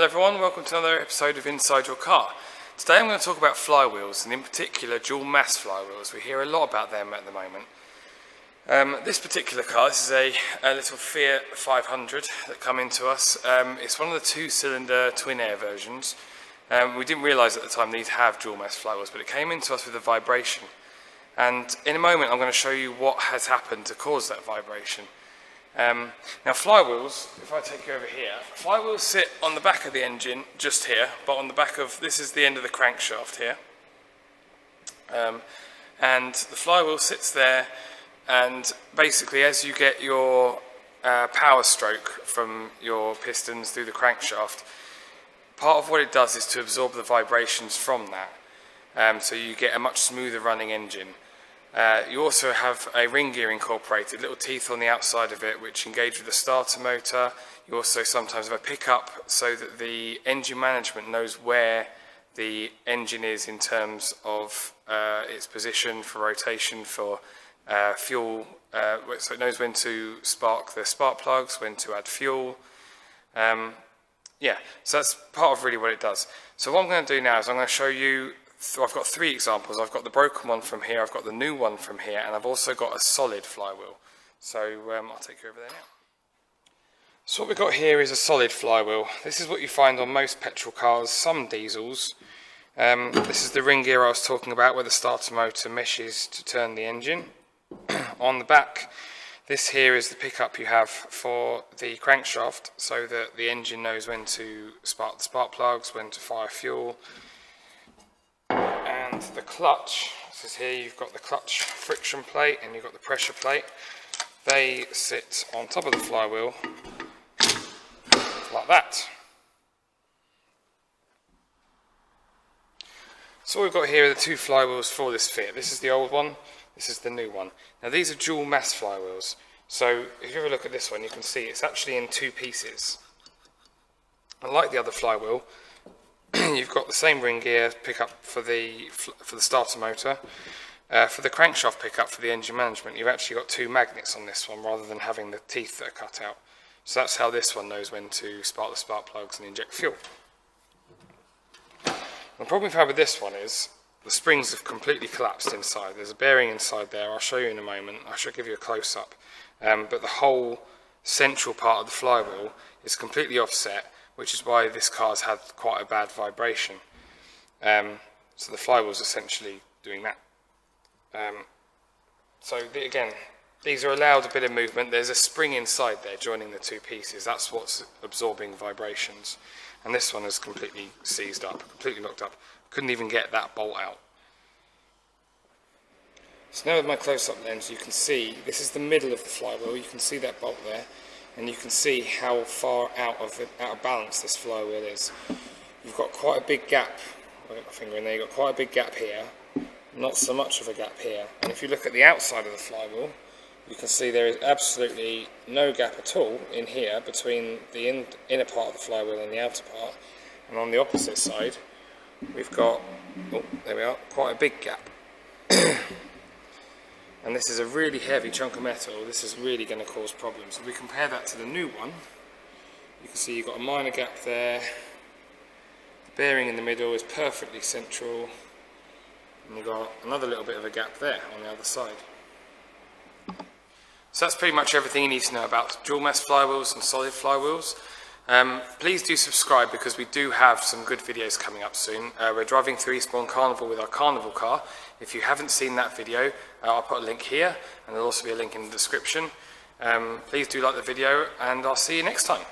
Hello everyone, welcome to another episode of Inside Your Car. Today I'm going to talk about flywheels, and in particular dual mass flywheels. We hear a lot about them at the moment. This particular car, this is a little Fiat 500 that come into us. It's one of the two-cylinder twin air versions. We didn't realise at the time these have dual mass flywheels, but it came into us with a vibration. And in a moment I'm going to show you what has happened to cause that vibration. Now flywheels, if I take you over here, flywheels sit on the back of the engine, just here, but on the back of, this is the end of the crankshaft here. And the flywheel sits there, and basically as you get your power stroke from your pistons through the crankshaft, part of what it does is to absorb the vibrations from that, so you get a much smoother running engine. You also have a ring gear incorporated, little teeth on the outside of it which engage with the starter motor. You also sometimes have a pickup so that the engine management knows where the engine is in terms of its position for rotation, for fuel, so it knows when to spark the spark plugs, when to add fuel. Yeah, so that's part of really what it does. So what I'm going to do now is I'm going to show you, I've got three examples. I've got the broken one from here, I've got the new one from here, and I've also got a solid flywheel. So I'll take you over there now. So what we've got here is a solid flywheel. This is what you find on most petrol cars, some diesels. This is the ring gear I was talking about, where the starter motor meshes to turn the engine. On the back, this here is the pickup you have for the crankshaft, so that the engine knows when to spark the spark plugs, when to fire fuel. And the clutch, this is here, you've got the clutch friction plate and you've got the pressure plate. They sit on top of the flywheel like that. So what we've got here are the two flywheels for this Fiat. This is the old one, this is the new one. Now these are dual mass flywheels, so if you ever look at this one you can see it's actually in two pieces. Unlike the other flywheel, you've got the same ring gear pickup for the starter motor. For the crankshaft pickup for the engine management, you've actually got two magnets on this one rather than having the teeth that are cut out. So that's how this one knows when to spark the spark plugs and inject fuel. The problem we've had with this one is the springs have completely collapsed inside. There's a bearing inside there, I'll show you in a moment, I shall give you a close-up. But the whole central part of the flywheel is completely offset, which is why this car's had quite a bad vibration. So the flywheel's essentially doing that. Again, these are allowed a bit of movement. There's a spring inside there joining the two pieces. That's what's absorbing vibrations. And this one is completely seized up, completely locked up. Couldn't even get that bolt out. So now with my close-up lens, you can see this is the middle of the flywheel. You can see that bolt there. And you can see how far out of balance this flywheel is. You've got quite a big gap. I'll get my finger in there. You've got quite a big gap here, not so much of a gap here. And if you look at the outside of the flywheel, you can see there is absolutely no gap at all in here between the inner part of the flywheel and the outer part. And on the opposite side, we've got, oh, there we are, quite a big gap. And this is a really heavy chunk of metal. This is really going to cause problems. If we compare that to the new one, you can see you've got a minor gap there. The bearing in the middle is perfectly central. And you've got another little bit of a gap there on the other side. So that's pretty much everything you need to know about dual mass flywheels and solid flywheels. Please do subscribe, because we do have some good videos coming up soon. We're driving through Eastbourne Carnival with our carnival car. If you haven't seen that video, I'll put a link here, and there'll also be a link in the description. Please do like the video, and I'll see you next time.